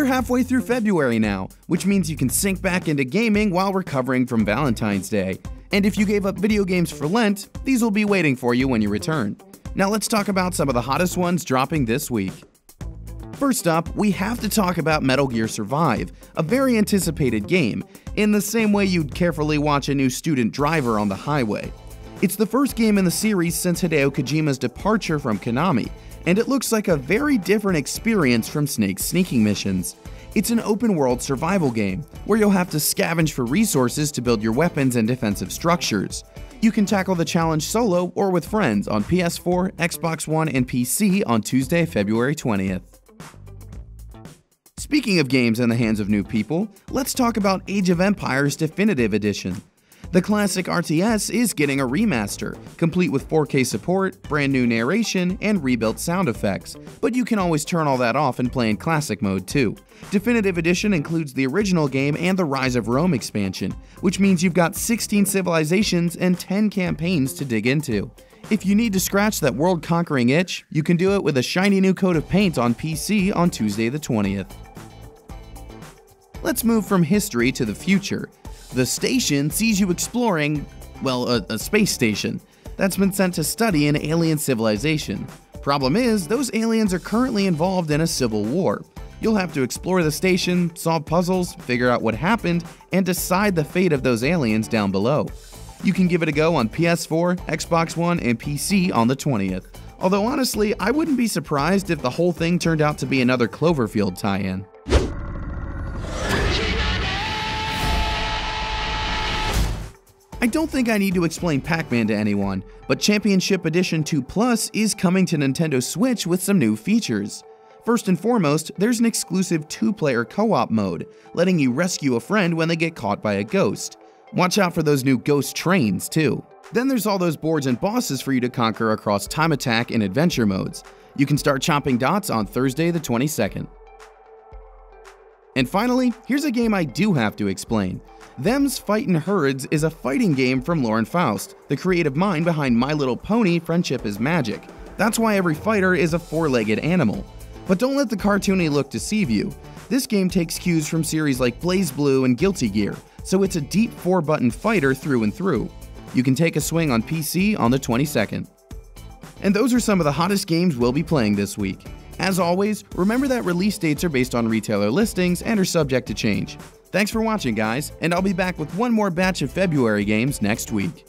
We're halfway through February now, which means you can sink back into gaming while recovering from Valentine's Day. And if you gave up video games for Lent, these will be waiting for you when you return. Now let's talk about some of the hottest ones dropping this week. First up, we have to talk about Metal Gear Survive, a very anticipated game, in the same way you'd carefully watch a new student driver on the highway. It's the first game in the series since Hideo Kojima's departure from Konami, and it looks like a very different experience from Snake's sneaking missions. It's an open-world survival game, where you'll have to scavenge for resources to build your weapons and defensive structures. You can tackle the challenge solo or with friends on PS4, Xbox One, and PC on Tuesday, February 20th. Speaking of games in the hands of new people, let's talk about Age of Empires Definitive Edition. The classic RTS is getting a remaster, complete with 4K support, brand new narration, and rebuilt sound effects, but you can always turn all that off and play in classic mode too. Definitive Edition includes the original game and the Rise of Rome expansion, which means you've got 16 civilizations and 10 campaigns to dig into. If you need to scratch that world-conquering itch, you can do it with a shiny new coat of paint on PC on Tuesday the 20th. Let's move from history to the future. The station sees you exploring, well, a space station that's been sent to study an alien civilization. Problem is, those aliens are currently involved in a civil war. You'll have to explore the station, solve puzzles, figure out what happened, and decide the fate of those aliens down below. You can give it a go on PS4, Xbox One, and PC on the 20th. Although honestly, I wouldn't be surprised if the whole thing turned out to be another Cloverfield tie-in. I don't think I need to explain Pac-Man to anyone, but Championship Edition 2 Plus is coming to Nintendo Switch with some new features. First and foremost, there's an exclusive 2-player co-op mode, letting you rescue a friend when they get caught by a ghost. Watch out for those new ghost trains too. Then there's all those boards and bosses for you to conquer across Time Attack and Adventure modes. You can start chopping dots on Thursday the 22nd. And finally, here's a game I do have to explain. Them's Fightin' Herds is a fighting game from Lauren Faust, the creative mind behind My Little Pony: Friendship is Magic. That's why every fighter is a 4-legged animal. But don't let the cartoony look deceive you. This game takes cues from series like BlazBlue and Guilty Gear, so it's a deep 4-button fighter through and through. You can take a swing on PC on the 22nd. And those are some of the hottest games we'll be playing this week. As always, remember that release dates are based on retailer listings and are subject to change. Thanks for watching, guys, and I'll be back with one more batch of February games next week.